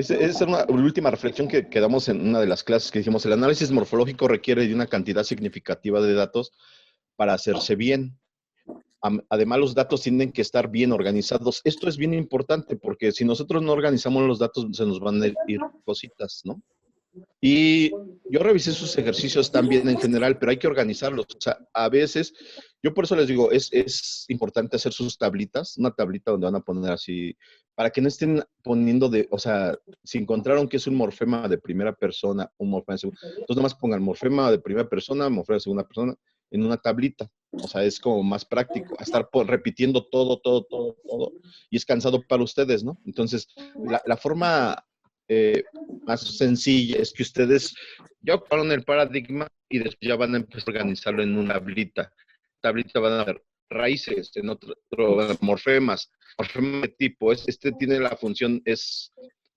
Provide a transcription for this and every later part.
Esa es una última reflexión que quedamos en una de las clases que dijimos, el análisis morfológico requiere de una cantidad significativa de datos para hacerse bien. Además, los datos tienen que estar bien organizados. Esto es bien importante porque si nosotros no organizamos los datos, se nos van a ir cositas, ¿no? Y yo revisé sus ejercicios también en general, pero hay que organizarlos. O sea, a veces, yo por eso les digo, es importante hacer sus tablitas, una tablita donde van a poner así, para que no estén poniendo o sea, si encontraron que es un morfema de primera persona, un morfema de segunda, entonces nomás pongan morfema de primera persona, morfema de segunda persona, en una tablita. O sea, es como más práctico, a estar repitiendo todo, y es cansado para ustedes, ¿no? Entonces, la forma más sencilla es que ustedes ya ocuparon el paradigma y después ya van a empezar a organizarlo en una tablita. Tablita van a ver raíces, en otro van a ver morfemas. Morfema de tipo, este tiene la función, es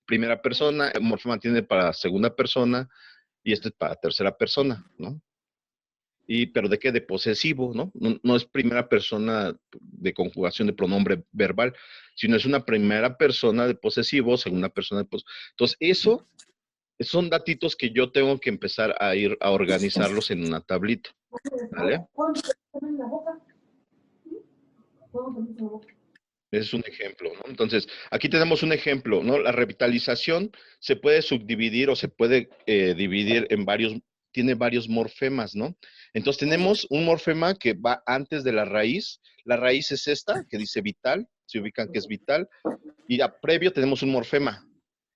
primera persona, el morfema tiene para segunda persona y este es para tercera persona, ¿no? Pero ¿de qué? De posesivo, ¿no? No es primera persona de conjugación de pronombre verbal, sino es una primera persona de posesivo, segunda persona de posesivo. Entonces, eso son datitos que yo tengo que empezar a ir a organizarlos en una tablita, ¿vale? Ese es un ejemplo, ¿no? Entonces, aquí tenemos un ejemplo, ¿no? La revitalización se puede subdividir o se puede dividir en tiene varios morfemas, ¿no? Entonces, tenemos un morfema que va antes de la raíz. La raíz es esta, que dice vital, se ubican que es vital, y a previo tenemos un morfema,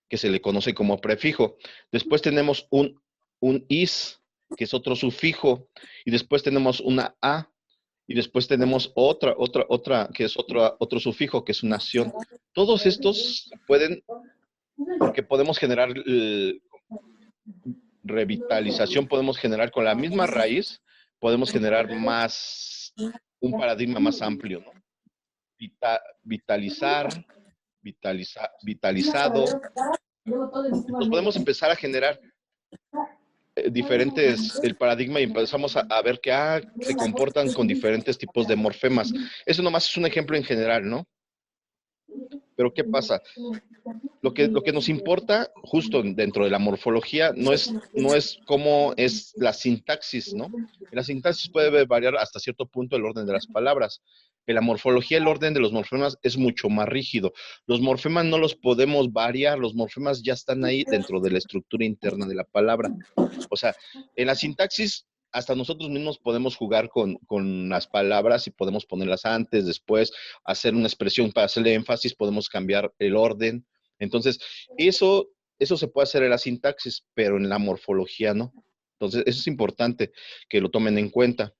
que se le conoce como prefijo. Después tenemos un is, que es otro sufijo, y después tenemos una a, y después tenemos otra, que es otro sufijo, que es una acción. Todos estos pueden, porque podemos generar revitalización, podemos generar con la misma raíz, podemos generar un paradigma más amplio, ¿no? Vitalizar, vitalizado. Entonces podemos empezar a generar el paradigma y empezamos a ver que se comportan con diferentes tipos de morfemas. Eso nomás es un ejemplo en general, ¿no? Pero ¿qué pasa? Lo que nos importa justo dentro de la morfología no es cómo es la sintaxis, ¿no? En la sintaxis puede variar hasta cierto punto el orden de las palabras. En la morfología el orden de los morfemas es mucho más rígido. Los morfemas no los podemos variar, los morfemas ya están ahí dentro de la estructura interna de la palabra. O sea, en la sintaxis hasta nosotros mismos podemos jugar con las palabras y podemos ponerlas antes, después, hacer una expresión para hacerle énfasis, podemos cambiar el orden. Entonces, eso se puede hacer en la sintaxis, pero en la morfología no. Entonces, eso es importante que lo tomen en cuenta.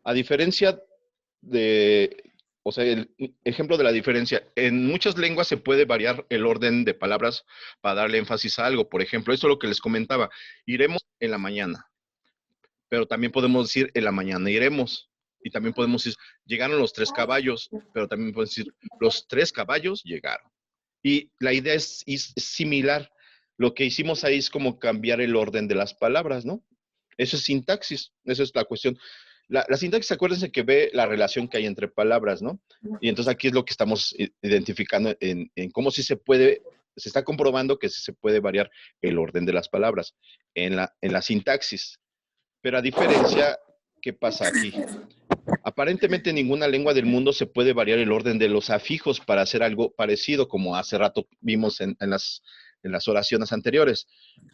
A diferencia o sea, el ejemplo de la diferencia, en muchas lenguas se puede variar el orden de palabras para darle énfasis a algo. Por ejemplo, esto es lo que les comentaba, iremos en la mañana, pero también podemos decir en la mañana iremos. Y también podemos decir, llegaron los 3 caballos, pero también podemos decir, los 3 caballos llegaron. Y la idea es similar. Lo que hicimos ahí es como cambiar el orden de las palabras, ¿no? Eso es sintaxis, eso es la cuestión. La sintaxis, acuérdense que ve la relación que hay entre palabras, ¿no? Y entonces aquí es lo que estamos identificando en cómo sí se está comprobando que sí se puede variar el orden de las palabras en la sintaxis. Pero a diferencia, ¿qué pasa aquí? Aparentemente en ninguna lengua del mundo se puede variar el orden de los afijos para hacer algo parecido, como hace rato vimos en las oraciones anteriores,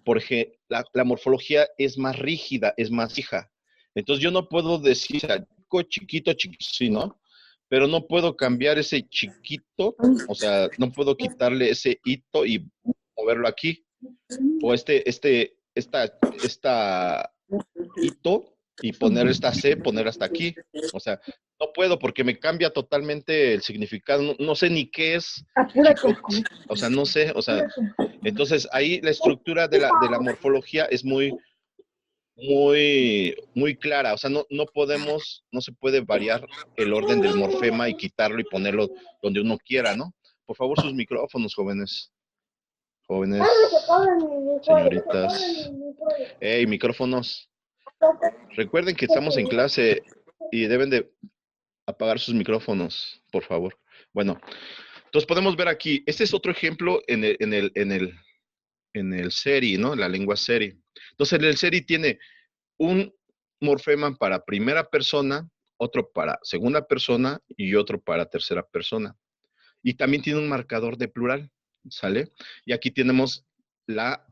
porque la morfología es más rígida, es más fija. Entonces yo no puedo decir chiquito, chiquito, sí, ¿no? Pero no puedo cambiar ese chiquito, o sea, no puedo quitarle ese hito y moverlo aquí, o esta hito y poner esta C, poner hasta aquí. O sea, no puedo porque me cambia totalmente el significado. No sé ni qué es chicote. O sea, no sé. O sea, entonces ahí la estructura de la morfología es muy, muy, muy clara. O sea, no se puede variar el orden del morfema y quitarlo y ponerlo donde uno quiera, ¿no? Por favor, sus micrófonos, jóvenes. Jóvenes, señoritas. Hey, micrófonos. Recuerden que estamos en clase y deben de apagar sus micrófonos, por favor. Bueno, Entonces podemos ver aquí, este es otro ejemplo en el Seri, ¿no? La lengua Seri. Entonces el Seri tiene un morfema para primera persona, otro para segunda persona y otro para tercera persona. Y también tiene un marcador de plural, ¿sale? Y aquí tenemos la,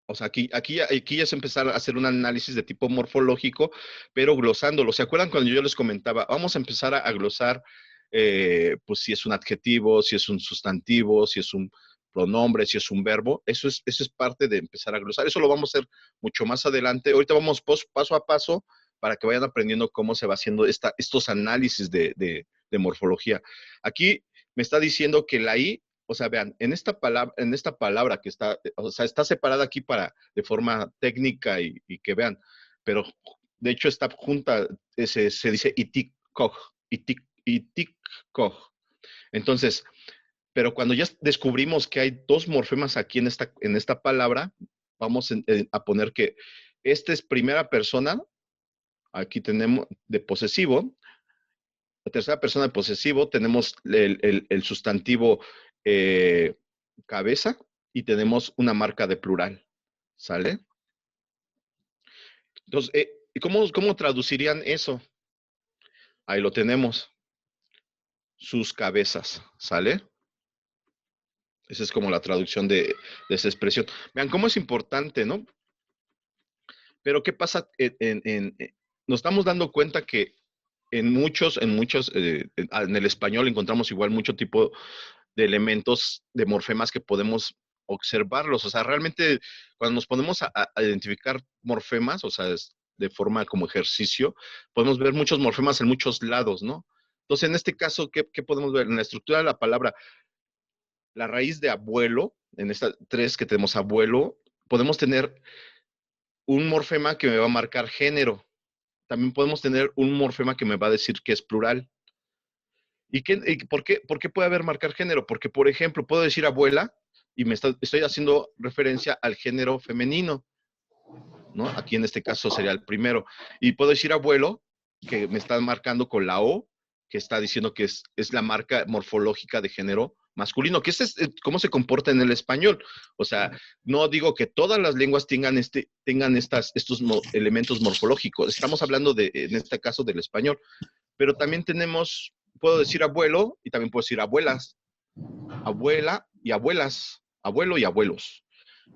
o sea, aquí ya es empezar a hacer un análisis de tipo morfológico, pero glosándolo. ¿Se acuerdan cuando yo les comentaba? Vamos a empezar a glosar, pues si es un adjetivo, si es un sustantivo, si es un pronombre, si es un verbo. Eso es parte de empezar a glosar. Eso lo vamos a hacer mucho más adelante. Ahorita vamos paso a paso para que vayan aprendiendo cómo se va haciendo estos análisis de morfología. Aquí me está diciendo que la I, o sea, vean, en esta palabra que está, o sea, está separada aquí de forma técnica y que vean, pero de hecho está junta, se dice itikoj, itikoj. Entonces, pero cuando ya descubrimos que hay dos morfemas aquí en esta palabra, vamos a poner que esta es primera persona, aquí tenemos de posesivo, la tercera persona de posesivo, tenemos el sustantivo eh, cabeza y tenemos una marca de plural. ¿Sale? Entonces, ¿cómo traducirían eso? Ahí lo tenemos. Sus cabezas. ¿Sale? Esa es como la traducción de esa expresión. Vean cómo es importante, ¿no? Pero ¿qué pasa? Nos estamos dando cuenta que en el español encontramos igual mucho tipo de elementos, de morfemas que podemos observarlos. O sea, realmente cuando nos ponemos a identificar morfemas, o sea, de forma como ejercicio, podemos ver muchos morfemas en muchos lados, ¿no? Entonces, en este caso, ¿qué podemos ver? En la estructura de la palabra, la raíz de abuelo, en estas tres que tenemos abuelo, podemos tener un morfema que me va a marcar género. También podemos tener un morfema que me va a decir que es plural. ¿Por qué puede haber marcar género? Porque, por ejemplo, puedo decir abuela y estoy haciendo referencia al género femenino, ¿no? Aquí en este caso sería el primero. Y puedo decir abuelo, que me está marcando con la O, que está diciendo que es la marca morfológica de género masculino, que es cómo se comporta en el español. O sea, no digo que todas las lenguas tengan estos elementos morfológicos. Estamos hablando en este caso del español. Pero también puedo decir abuelo y también puedo decir abuelas, abuela y abuelas, abuelo y abuelos.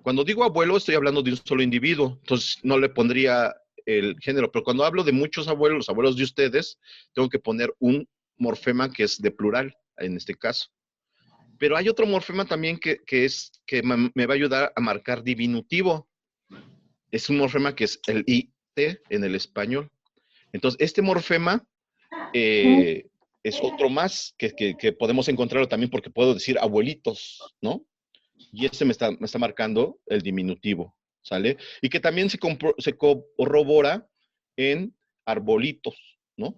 Cuando digo abuelo, estoy hablando de un solo individuo, entonces no le pondría el género, pero cuando hablo de muchos abuelos, los abuelos de ustedes, tengo que poner un morfema que es de plural, en este caso. Pero hay otro morfema también que me va a ayudar a marcar diminutivo. Es un morfema que es el IT en el español. Entonces, este morfema es otro más que podemos encontrarlo también porque puedo decir abuelitos, ¿no? Y este me está marcando el diminutivo, ¿sale? Y que también se corrobora en arbolitos, ¿no?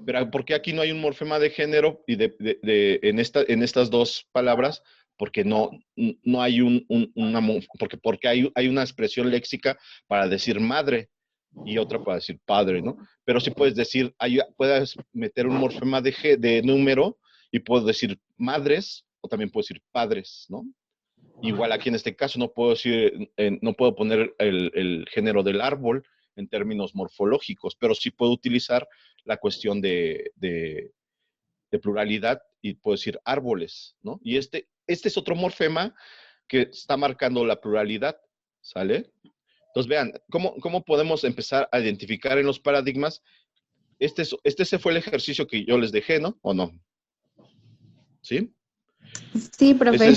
Pero ¿por qué aquí no hay un morfema de género y en estas dos palabras? Porque no hay porque hay una expresión léxica para decir madre y otra para decir padre, ¿no? Pero sí puedes decir, puedes meter un morfema de número y puedo decir madres o también puedo decir padres, ¿no? Igual aquí en este caso no puedo decir, no puedo poner el género del árbol en términos morfológicos, pero sí puedo utilizar la cuestión de pluralidad y puedo decir árboles, ¿no? Y este es otro morfema que está marcando la pluralidad, ¿sale? Entonces vean, ¿cómo podemos empezar a identificar en los paradigmas? Ese fue el ejercicio que yo les dejé, ¿no? ¿O no? ¿Sí? Sí, profe.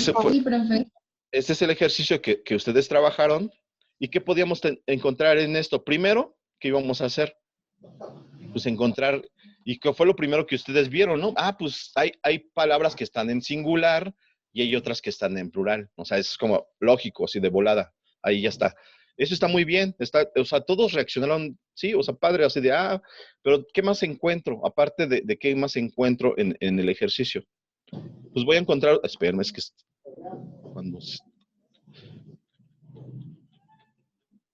Este es el ejercicio que ustedes trabajaron. ¿Y qué podíamos encontrar en esto? Primero, ¿qué íbamos a hacer? Pues encontrar, ¿y qué fue lo primero que ustedes vieron, no? Ah, pues hay palabras que están en singular y hay otras que están en plural. O sea, es como lógico, así de volada. Ahí ya está. Eso está muy bien. O sea, todos reaccionaron, sí, o sea, padre, así de, pero ¿qué más encuentro? Aparte de qué más encuentro en el ejercicio. Pues voy a encontrar, espérame, es que cuando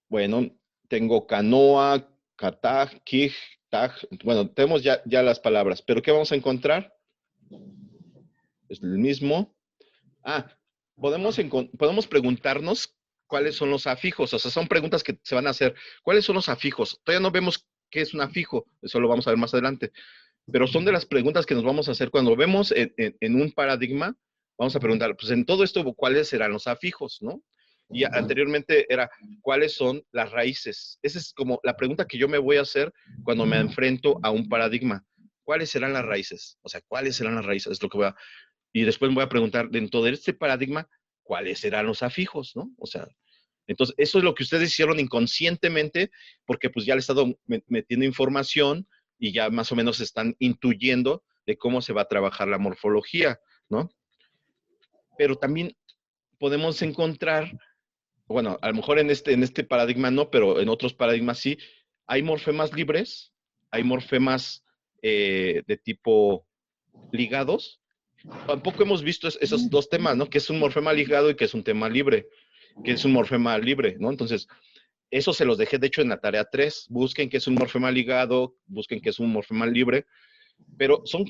bueno, tengo canoa, kataj, kij, taj. Bueno, tenemos ya las palabras, pero ¿qué vamos a encontrar? es el mismo. Ah, podemos preguntarnos cuáles son los afijos. O sea, son preguntas que se van a hacer. ¿Cuáles son los afijos? Todavía no vemos qué es un afijo. Eso lo vamos a ver más adelante. Pero son de las preguntas que nos vamos a hacer cuando vemos en un paradigma. Vamos a preguntar, pues en todo esto, ¿cuáles serán los afijos, no? Y anteriormente era, ¿cuáles son las raíces? Esa es como la pregunta que yo me voy a hacer cuando me enfrento a un paradigma. ¿Cuáles serán las raíces? O sea, ¿cuáles serán las raíces? Es lo que voy a... Y después me voy a preguntar, dentro de este paradigma, ¿cuáles serán los afijos, no? O sea, entonces, eso es lo que ustedes hicieron inconscientemente, porque pues ya le he estado metiendo información y ya más o menos están intuyendo de cómo se va a trabajar la morfología, ¿no? Pero también podemos encontrar, bueno, a lo mejor en este paradigma no, pero en otros paradigmas sí, hay morfemas libres, hay morfemas de tipo ligados. Tampoco hemos visto esos dos temas, ¿no? Que es un morfema ligado y que es un tema libre, que es un morfema libre, ¿no? Entonces, eso se los dejé, de hecho, en la tarea 3. Busquen qué es un morfema ligado, busquen qué es un morfema libre, pero son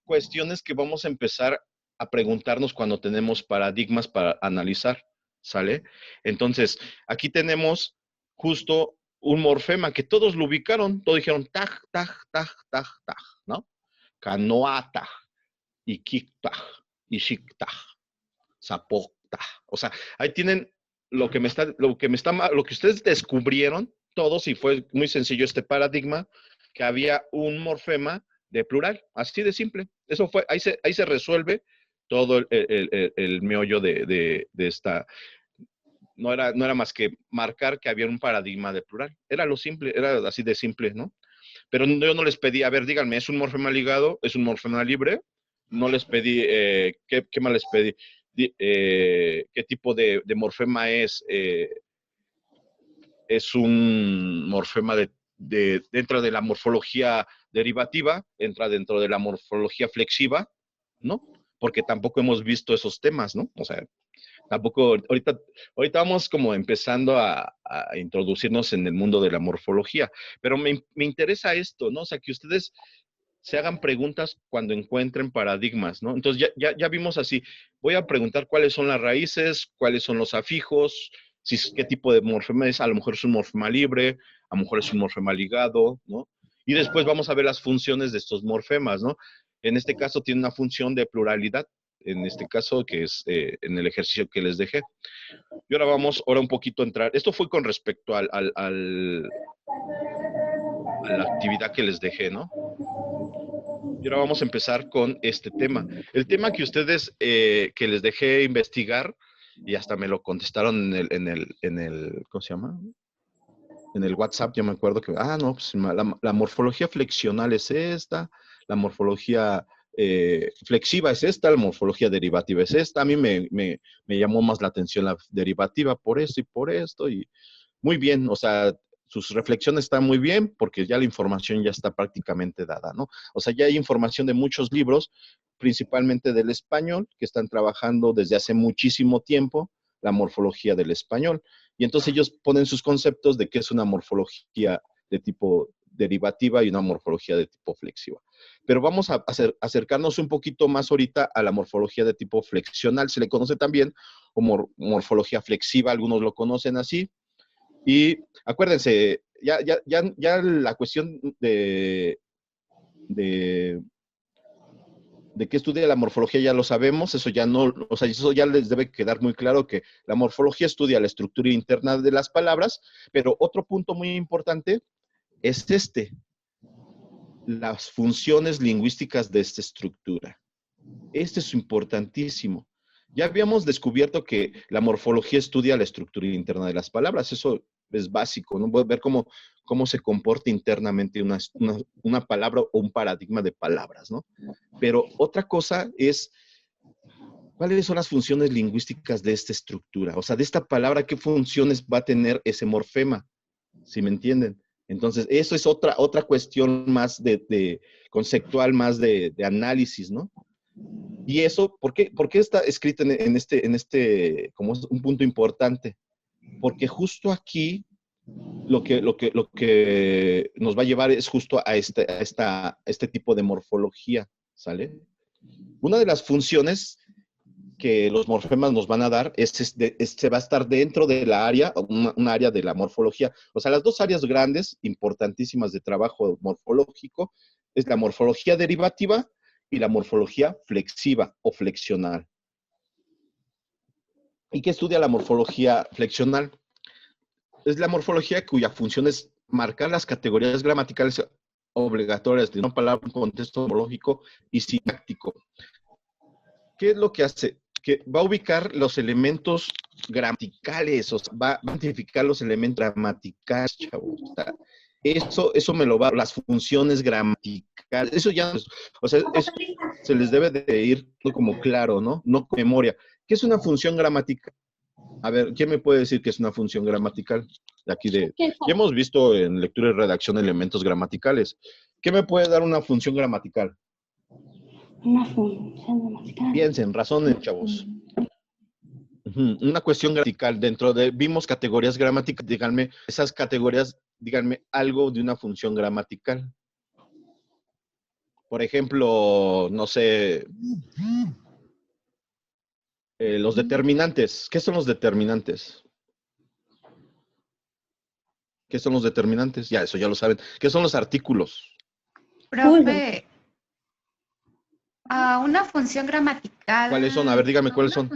cuestiones que vamos a empezar a preguntarnos cuando tenemos paradigmas para analizar, ¿sale? Entonces, aquí tenemos justo un morfema que todos lo ubicaron, todos dijeron taj, taj, taj, taj, taj, ¿no? Canoata, iquitaj, ishiktaj, zapoktaj. O sea, ahí tienen lo que ustedes descubrieron todos, y fue muy sencillo este paradigma, que había un morfema de plural, así de simple. Eso fue, ahí se resuelve todo el meollo de esta. No era más que marcar que había un paradigma de plural. Era lo simple, era así de simple, ¿no? Pero yo no les pedí, a ver, díganme, ¿es un morfema ligado? ¿Es un morfema libre? No les pedí, ¿qué más les pedí? ¿Qué tipo de morfema es? Es un morfema dentro de la morfología derivativa, entra dentro de la morfología flexiva, ¿no? Porque tampoco hemos visto esos temas, ¿no? O sea, tampoco, ahorita vamos como empezando a introducirnos en el mundo de la morfología, pero me interesa esto, ¿no? O sea, que ustedes se hagan preguntas cuando encuentren paradigmas, ¿no? Entonces ya vimos así, voy a preguntar cuáles son las raíces, cuáles son los afijos, qué tipo de morfema es, a lo mejor es un morfema libre, a lo mejor es un morfema ligado, ¿no? Y después vamos a ver las funciones de estos morfemas, ¿no? En este caso tiene una función de pluralidad, en este caso que es en el ejercicio que les dejé. Y ahora vamos, un poquito a entrar, esto fue con respecto a la actividad que les dejé, ¿no? Y ahora vamos a empezar con este tema. El tema que ustedes, que les dejé investigar, y hasta me lo contestaron ¿cómo se llama? En el WhatsApp, yo me acuerdo que, no, pues la morfología flexional es esta, la morfología flexiva es esta, la morfología derivativa es esta. A mí me llamó más la atención la derivativa por esto y por esto, y muy bien, o sea, sus reflexiones están muy bien porque ya la información ya está prácticamente dada, ¿no? O sea, ya hay información de muchos libros, principalmente del español, que están trabajando desde hace muchísimo tiempo la morfología del español. Y entonces ellos ponen sus conceptos de qué es una morfología de tipo derivativa y una morfología de tipo flexiva. Pero vamos a acercarnos un poquito más ahorita a la morfología de tipo flexional. Se le conoce también como morfología flexiva, algunos lo conocen así. Y acuérdense, ya la cuestión de qué estudia la morfología ya lo sabemos, eso ya no, o sea, eso ya les debe quedar muy claro que la morfología estudia la estructura interna de las palabras, pero otro punto muy importante es las funciones lingüísticas de esta estructura. Este es importantísimo. Ya habíamos descubierto que la morfología estudia la estructura interna de las palabras. Eso es básico, ¿no? Ver cómo se comporta internamente una palabra o un paradigma de palabras, ¿no? Pero otra cosa es, ¿cuáles son las funciones lingüísticas de esta estructura? O sea, de esta palabra, ¿qué funciones va a tener ese morfema? ¿Sí me entienden? Entonces, eso es otra cuestión más conceptual, más de análisis, ¿no? Y eso, ¿por qué está escrito en este, como un punto importante? Porque justo aquí lo que nos va a llevar es justo a este tipo de morfología, ¿sale? Una de las funciones que los morfemas nos van a dar se va a estar dentro de la área, una área de la morfología. O sea, las dos áreas grandes, importantísimas de trabajo morfológico, es la morfología derivativa y la morfología flexiva o flexional. ¿Y qué estudia la morfología flexional? Es la morfología cuya función es marcar las categorías gramaticales obligatorias de una palabra, un contexto morfológico y sintáctico. ¿Qué es lo que hace? Que va a ubicar los elementos gramaticales, o sea, va a identificar los elementos gramaticales, chavos. O sea, eso me lo va, las funciones gramaticales, eso ya, o sea, eso se les debe de ir como claro, ¿no? No con memoria. ¿Qué es una función gramatical? A ver, ¿quién me puede decir qué es una función gramatical? Ya hemos visto en lectura y redacción elementos gramaticales. ¿Qué me puede dar una función gramatical? Una función gramatical. Piensen, razonen, chavos. Una cuestión gramatical. Vimos categorías gramaticales, díganme, esas categorías, díganme algo de una función gramatical. Por ejemplo, no sé, los determinantes. ¿Qué son los determinantes? ¿Qué son los determinantes? Ya, eso ya lo saben. ¿Qué son los artículos? Profe, una función gramatical. ¿Cuáles son? A ver, dígame cuáles son.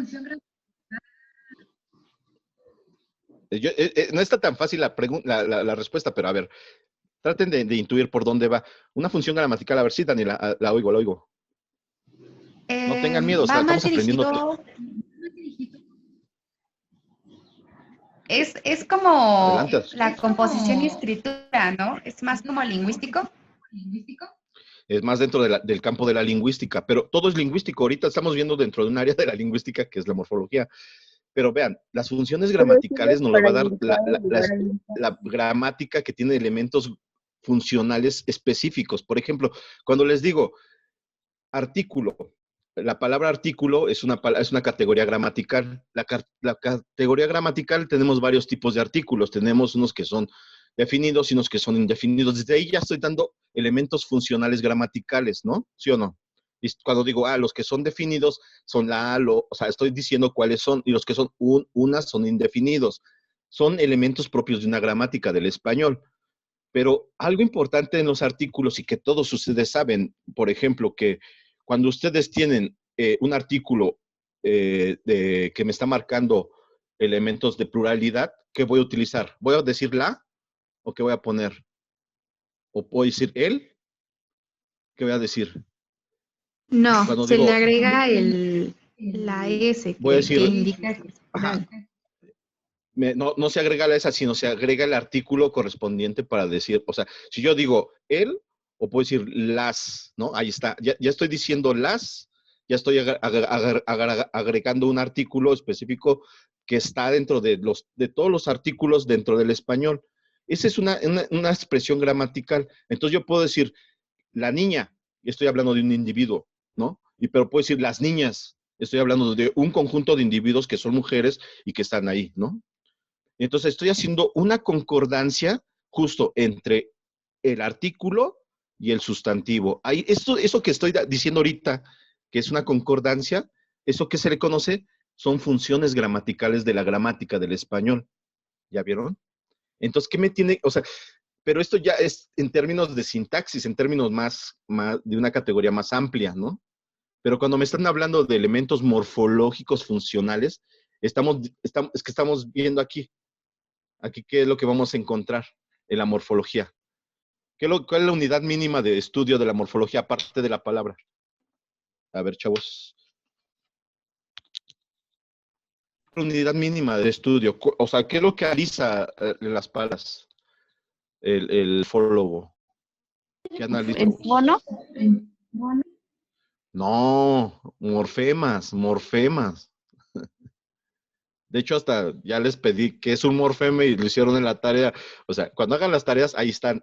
No está tan fácil la respuesta, pero a ver, traten de intuir por dónde va. Una función gramatical, a ver, sí, Daniela, la oigo, la oigo. No tengan miedo, o sea, estamos aprendiendo. Es como Adelante. la composición y escritura, ¿no? Es más como lingüístico. Es más dentro del campo de la lingüística, pero todo es lingüístico. Ahorita estamos viendo dentro de un área de la lingüística que es la morfología. Pero vean, las funciones gramaticales nos lo va a dar la gramática que tiene elementos funcionales específicos. Por ejemplo, cuando les digo artículo, la palabra artículo es una categoría gramatical. La categoría gramatical tenemos varios tipos de artículos. Tenemos unos que son definidos y unos que son indefinidos. Desde ahí ya estoy dando elementos funcionales gramaticales, ¿no? ¿Sí o no? Y cuando digo, los que son definidos son o sea, estoy diciendo cuáles son, y los que son unas son indefinidos. Son elementos propios de una gramática del español. Pero algo importante en los artículos y que todos ustedes saben, por ejemplo, que cuando ustedes tienen un artículo que me está marcando elementos de pluralidad, ¿qué voy a utilizar? ¿Voy a decir la o qué voy a poner? ¿O puedo decir él? ¿Qué voy a decir? No, Cuando se digo, le agrega la S voy a que decir, indica que es ajá, plural. no se agrega la esa, sino se agrega el artículo correspondiente para decir, o sea, si yo digo él, o puedo decir las, ¿no? Ahí está, ya estoy diciendo las, ya estoy agregando un artículo específico que está dentro de todos los artículos dentro del español. Esa es una expresión gramatical. Entonces yo puedo decir la niña, y estoy hablando de un individuo, ¿no? Pero puedo decir las niñas, estoy hablando de un conjunto de individuos que son mujeres y que están ahí, ¿no? Entonces estoy haciendo una concordancia justo entre el artículo y el sustantivo. Ahí, eso que estoy diciendo ahorita, que es una concordancia, eso que se le conoce son funciones gramaticales de la gramática del español. ¿Ya vieron? Entonces, ¿qué me tiene? O sea, pero esto ya es en términos de sintaxis, en términos más de una categoría más amplia, ¿no? Pero cuando me están hablando de elementos morfológicos funcionales, es que estamos viendo aquí qué es lo que vamos a encontrar en la morfología. ¿Cuál es la unidad mínima de estudio de la morfología aparte de la palabra? A ver, chavos. La unidad mínima de estudio. O sea, ¿qué es lo que analiza las palabras el morfólogo? ¿Qué analiza? ¿El fono? No, morfemas. De hecho, hasta ya les pedí qué es un morfema y lo hicieron en la tarea. O sea, cuando hagan las tareas, ahí están.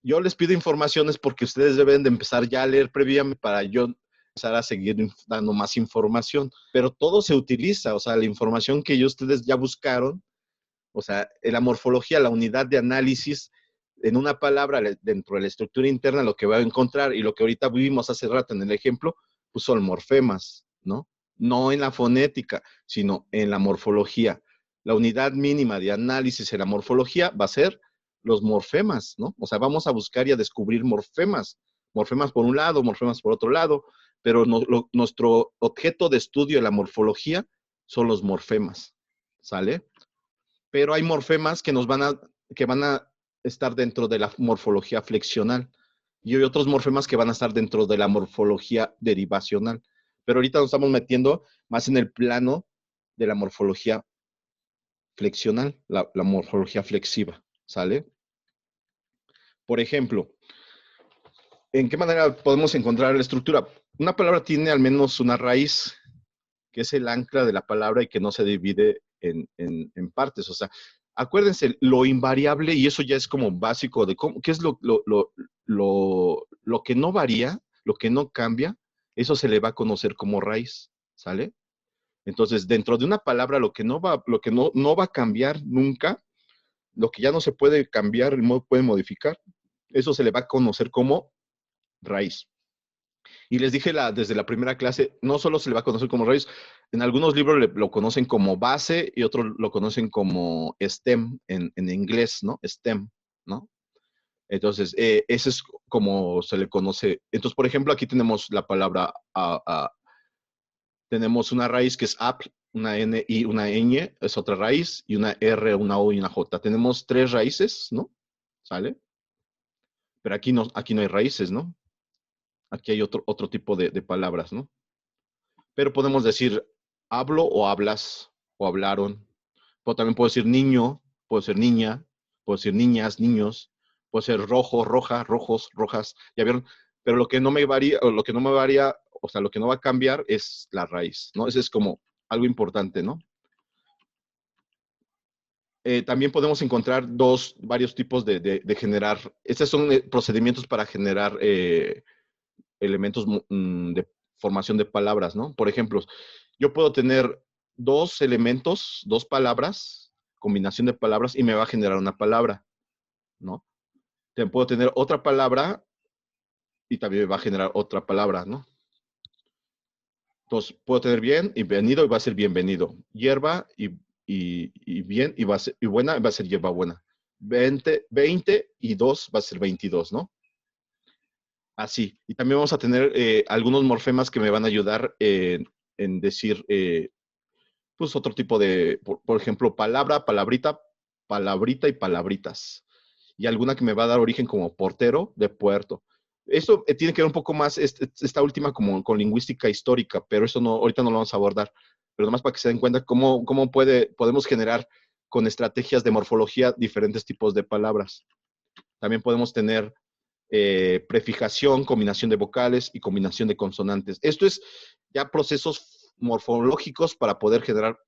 Yo les pido informaciones porque ustedes deben de empezar ya a leer previamente para yo empezar a seguir dando más información. Pero todo se utiliza, o sea, la información que ustedes ya buscaron, o sea, en la morfología, la unidad de análisis, en una palabra dentro de la estructura interna, lo que va a encontrar y lo que ahorita vimos hace rato en el ejemplo, son morfemas, ¿no? No en la fonética, sino en la morfología. La unidad mínima de análisis en la morfología va a ser los morfemas, ¿no? O sea, vamos a buscar y a descubrir morfemas. Morfemas por un lado, morfemas por otro lado, pero nuestro objeto de estudio de la morfología son los morfemas, ¿sale? Pero hay morfemas que van a estar dentro de la morfología flexional y hay otros morfemas que van a estar dentro de la morfología derivacional. Pero ahorita nos estamos metiendo más en el plano de la morfología flexional, la morfología flexiva, ¿sale? Por ejemplo, ¿en qué manera podemos encontrar la estructura? Una palabra tiene al menos una raíz, que es el ancla de la palabra y que no se divide en partes. O sea, acuérdense, lo invariable, y eso ya es como básico de cómo, qué es lo que no varía, lo que no cambia, eso se le va a conocer como raíz, ¿sale? Entonces, dentro de una palabra, lo que no va a cambiar nunca, lo que ya no se puede cambiar, no puede modificar, eso se le va a conocer como raíz. Y les dije desde la primera clase, no solo se le va a conocer como raíz, en algunos libros lo conocen como base y otros lo conocen como stem en inglés, ¿no? Stem, ¿no? Entonces, ese es como se le conoce. Entonces, por ejemplo, aquí tenemos la palabra, tenemos una raíz que es ap, una n y una ñ, es otra raíz, y una r, una o y una j. Tenemos 3 raíces, ¿no? ¿Sale? Pero aquí no hay raíces, ¿no? Aquí hay otro tipo de palabras, ¿no? Pero podemos decir hablo o hablas o hablaron. Pero también puedo decir niño, puedo decir niña, puedo decir niñas, niños, puedo ser rojo, roja, rojos, rojas. ¿Ya vieron? Pero lo que no me varía, o sea, lo que no va a cambiar es la raíz, ¿no? Ese es como algo importante, ¿no? También podemos encontrar varios tipos de generar. Estos son procedimientos para generar elementos de formación de palabras, ¿no? Por ejemplo, yo puedo tener 2 elementos, 2 palabras, combinación de palabras, y me va a generar una palabra, ¿no? Puedo tener otra palabra y también me va a generar otra palabra, ¿no? Entonces, puedo tener bien y venido y va a ser bienvenido. Hierba y bien y buena va a ser hierba buena. 20 y 2 va a ser 22, ¿no? Así. Y también vamos a tener algunos morfemas que me van a ayudar en decir, pues, otro tipo de, por ejemplo, palabra, palabrita, palabrita y palabritas. Y alguna que me va a dar origen como portero de puerto. Esto tiene que ver un poco más, esta última como con lingüística histórica, pero eso no, ahorita no lo vamos a abordar. Pero nomás para que se den cuenta cómo podemos generar con estrategias de morfología diferentes tipos de palabras. También podemos tener prefijación, combinación de vocales y combinación de consonantes. Esto es ya procesos morfológicos para poder generar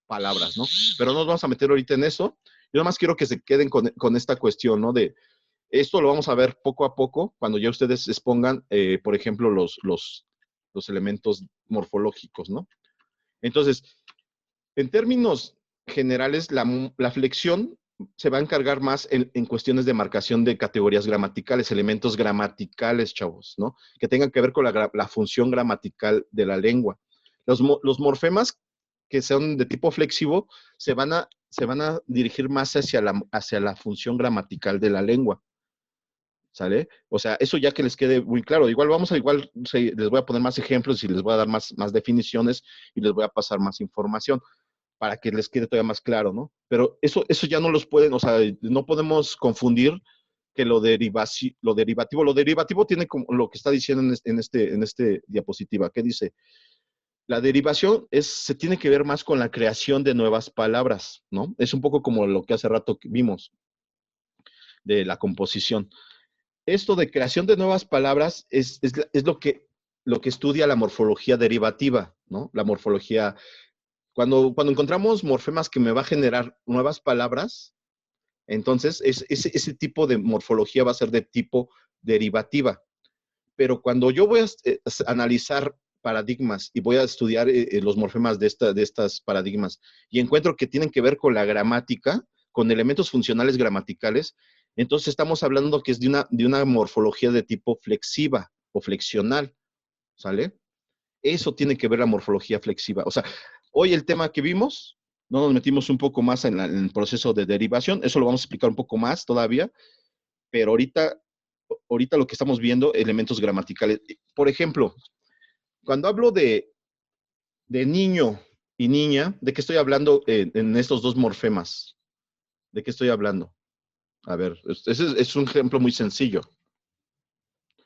palabras, ¿no? Pero no nos vamos a meter ahorita en eso. Yo nada más quiero que se queden con esta cuestión, ¿no? De esto lo vamos a ver poco a poco cuando ya ustedes expongan, por ejemplo, los elementos morfológicos, ¿no? Entonces, en términos generales, la flexión se va a encargar más en cuestiones de marcación de categorías gramaticales, elementos gramaticales, chavos, ¿no? Que tengan que ver con la función gramatical de la lengua. Los morfemas que son de tipo flexivo se van a dirigir más hacia la función gramatical de la lengua. ¿Sale? O sea, eso ya que les quede muy claro. Igual les voy a poner más ejemplos y les voy a dar más definiciones y les voy a pasar más información para que les quede todavía más claro, ¿no? Pero eso ya no los pueden, o sea, no podemos confundir que lo derivativo tiene como lo que está diciendo en este diapositiva, que dice, la derivación se tiene que ver más con la creación de nuevas palabras, ¿no? Es un poco como lo que hace rato vimos de la composición. Esto de creación de nuevas palabras es lo que estudia la morfología derivativa, ¿no? La morfología. Cuando encontramos morfemas que me va a generar nuevas palabras, entonces ese tipo de morfología va a ser de tipo derivativa. Pero cuando yo voy a analizar paradigmas y voy a estudiar los morfemas de estas paradigmas y encuentro que tienen que ver con la gramática, con elementos funcionales gramaticales, entonces estamos hablando que es de una morfología de tipo flexiva o flexional, ¿sale? Eso tiene que ver la morfología flexiva. O sea, hoy el tema que vimos, no nos metimos un poco más en el proceso de derivación, eso lo vamos a explicar un poco más todavía, pero ahorita lo que estamos viendo, elementos gramaticales. Por ejemplo, cuando hablo de niño y niña, ¿de qué estoy hablando en estos dos morfemas? ¿De qué estoy hablando? A ver, ese es un ejemplo muy sencillo.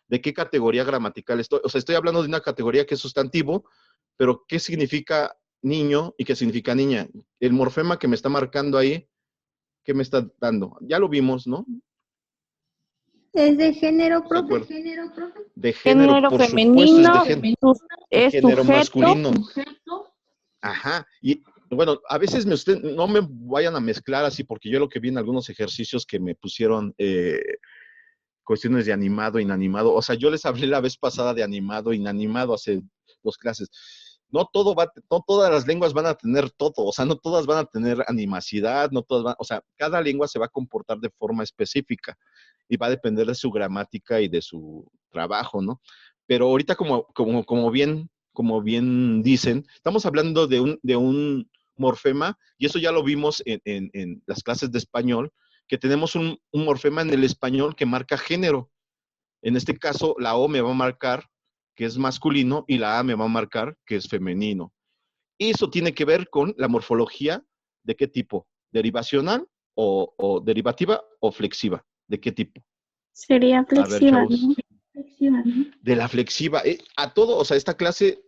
¿De qué categoría gramatical estoy? O sea, estoy hablando de una categoría que es sustantivo, pero ¿qué significa niño y qué significa niña? El morfema que me está marcando ahí, ¿qué me está dando? Ya lo vimos, ¿no? ¿Es de género, ¿Se profe? acuerdan? De género, Género por femenino supuesto, es de es género sujeto. masculino. Ajá. Y bueno, a veces no me vayan a mezclar así, porque yo lo que vi en algunos ejercicios que me pusieron cuestiones de animado, inanimado. O sea, yo les hablé la vez pasada de animado, inanimado, hace 2 clases. No todas las lenguas van a tener todo, o sea, no todas van a tener animacidad, no todas o sea, cada lengua se va a comportar de forma específica y va a depender de su gramática y de su trabajo, ¿no? Pero ahorita como bien dicen, estamos hablando de un morfema, y eso ya lo vimos en las clases de español, que tenemos un morfema en el español que marca género. En este caso, la O me va a marcar que es masculino y la A me va a marcar que es femenino. Eso tiene que ver con la morfología de qué tipo, derivacional o derivativa o flexiva. ¿De qué tipo? Sería A ver, flexiva, chavos. ¿no? De la flexiva. A todo, o sea, esta clase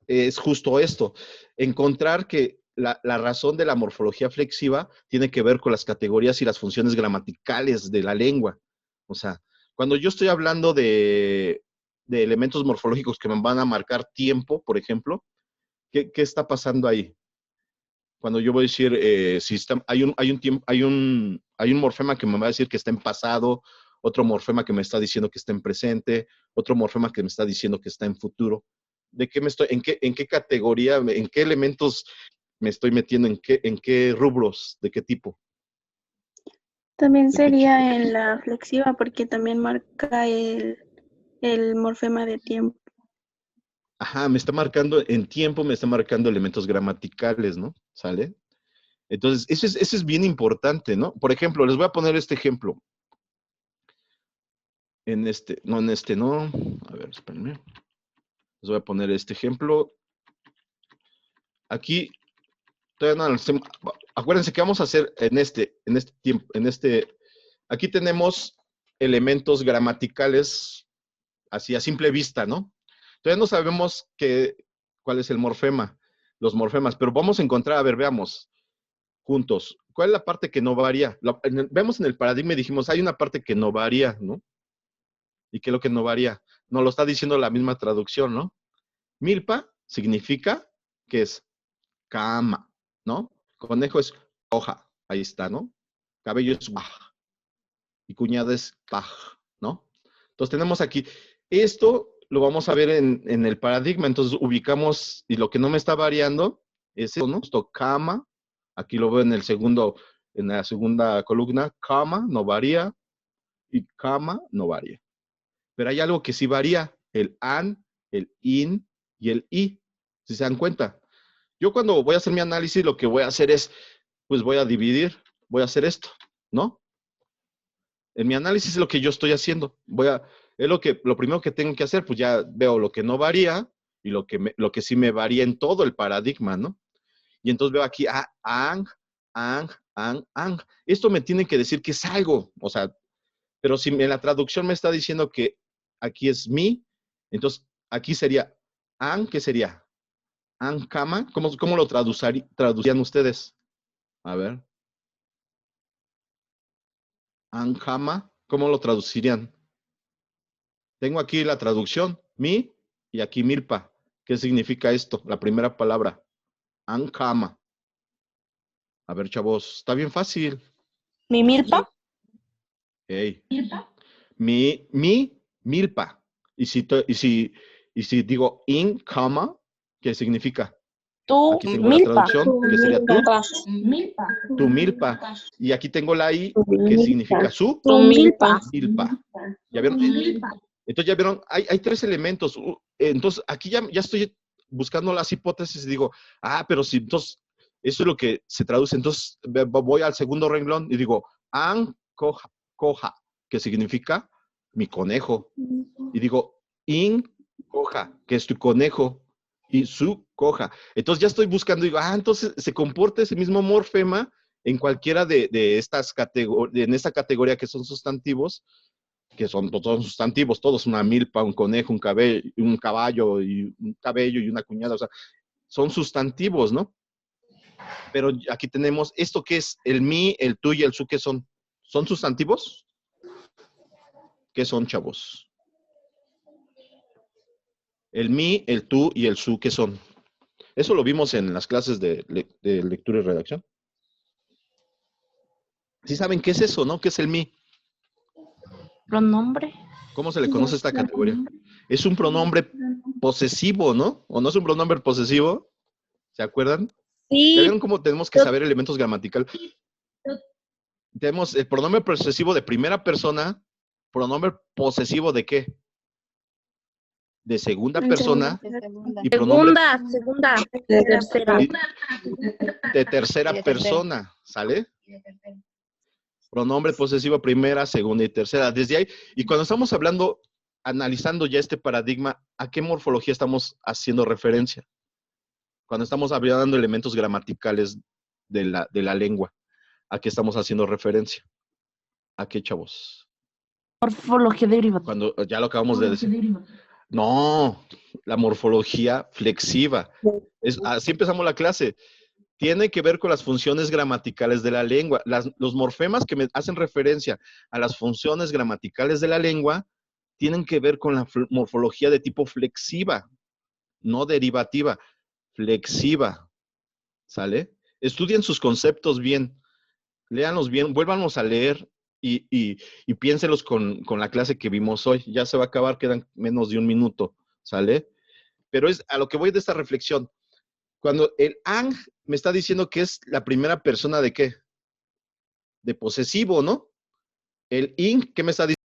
es justo esto, encontrar que la razón de la morfología flexiva tiene que ver con las categorías y las funciones gramaticales de la lengua. O sea, cuando yo estoy hablando de elementos morfológicos que me van a marcar tiempo, por ejemplo, ¿qué está pasando ahí? Cuando yo voy a decir, si hay un morfema que me va a decir que está en pasado, otro morfema que me está diciendo que está en presente, otro morfema que me está diciendo que está en futuro. ¿De qué en qué categoría, en qué elementos me estoy metiendo, en qué rubros, de qué tipo? También ¿De qué tipo? sería en la flexiva porque también marca el morfema de tiempo. Ajá, me está marcando en tiempo, me está marcando elementos gramaticales, ¿no? ¿Sale? Entonces, eso es bien importante, ¿no? Por ejemplo, les voy a poner este ejemplo. En este, no. A ver, espérenme. Les voy a poner este ejemplo. Aquí, todavía no, acuérdense que vamos a hacer en este tiempo, aquí tenemos elementos gramaticales así a simple vista, ¿no? Todavía no sabemos cuál es el morfema, los morfemas, pero vamos a encontrar, a ver, veamos juntos, ¿cuál es la parte que no varía? Vemos en el paradigma y dijimos, hay una parte que no varía, ¿no? ¿Y qué es lo que no varía? Nos lo está diciendo la misma traducción, ¿no? Milpa significa que es cama, ¿no? Conejo es hoja, ahí está, ¿no? Cabello es guaj, y cuñada es paj, ¿no? Entonces tenemos aquí, esto lo vamos a ver en el paradigma, entonces ubicamos, y lo que no me está variando es eso, ¿no? Esto, cama, aquí lo veo en la segunda columna, cama no varía, y cama no varía. Pero hay algo que sí varía, el an, el in y el i, si se dan cuenta. Yo cuando voy a hacer mi análisis, lo que voy a hacer es, pues voy a dividir, voy a hacer esto, ¿no? En mi análisis es lo que yo estoy haciendo. Es lo primero que tengo que hacer, pues ya veo lo que no varía y lo que sí me varía en todo el paradigma, ¿no? Y entonces veo aquí, ang, ang. Esto me tiene que decir que es algo, o sea, pero si en la traducción me está diciendo que aquí es mi, entonces aquí sería ang, ¿qué sería? Ankama, ¿cómo lo traducirían ustedes? A ver. Ankama, ¿cómo lo traducirían? Tengo aquí la traducción, mi, y aquí milpa. ¿Qué significa esto? La primera palabra. Ankama. A ver, chavos, está bien fácil. ¿Mi milpa? Hey. Milpa. Y si digo in, cama, ¿qué significa? Tu Aquí tengo la milpa. traducción, que sería tú. Milpa. Tu milpa. Y aquí tengo la i, Tu que milpa. significa su Tu milpa. milpa. ¿Ya vieron? Entonces ya vieron, hay 3 elementos. Entonces aquí ya estoy buscando las hipótesis y digo, pero si entonces eso es lo que se traduce. Entonces voy al segundo renglón y digo, an coja, que significa mi conejo. Y digo, in coja, que es tu conejo. Y su coja. Entonces ya estoy buscando, digo, entonces se comporta ese mismo morfema en cualquiera de estas categorías, en esta categoría que son sustantivos, que son todos sustantivos, todos, una milpa, un conejo, un caballo y un cabello y una cuñada, o sea, son sustantivos, ¿no? Pero aquí tenemos esto que es el mi, el tú y el su, ¿qué son? ¿Son sustantivos? ¿Qué son, chavos? El mi, el tú y el su, ¿qué son? Eso lo vimos en las clases de lectura y redacción. ¿Sí saben qué es eso, no? ¿Qué es el mi? Pronombre. ¿Cómo se le conoce esta categoría? Es un pronombre posesivo, ¿no? ¿O no es un pronombre posesivo? ¿Se acuerdan? ¿Ya vieron cómo tenemos que saber elementos gramaticales? Tenemos el pronombre posesivo de primera persona, pronombre posesivo de ¿qué? De segunda persona. Y pronombre Segunda, de tercera. de tercera persona, ¿sale? Pronombre posesivo primera, segunda y tercera. Desde ahí, y cuando estamos hablando, analizando ya este paradigma, ¿a qué morfología estamos haciendo referencia? Cuando estamos hablando de elementos gramaticales de la lengua, ¿a qué estamos haciendo referencia? ¿A qué, chavos? Morfología derivativa. Cuando ya lo acabamos de decir. No, la morfología flexiva. Así empezamos la clase. Tiene que ver con las funciones gramaticales de la lengua. Los morfemas que me hacen referencia a las funciones gramaticales de la lengua tienen que ver con la morfología de tipo flexiva, no derivativa, flexiva. ¿Sale? Estudien sus conceptos bien, léanlos bien, vuélvanos a leer y piénselos con la clase que vimos hoy. Ya se va a acabar, quedan menos de un minuto, ¿sale? Pero es a lo que voy de esta reflexión. Cuando el ang me está diciendo que es la primera persona de qué? De posesivo, ¿no? El in, ¿qué me está diciendo?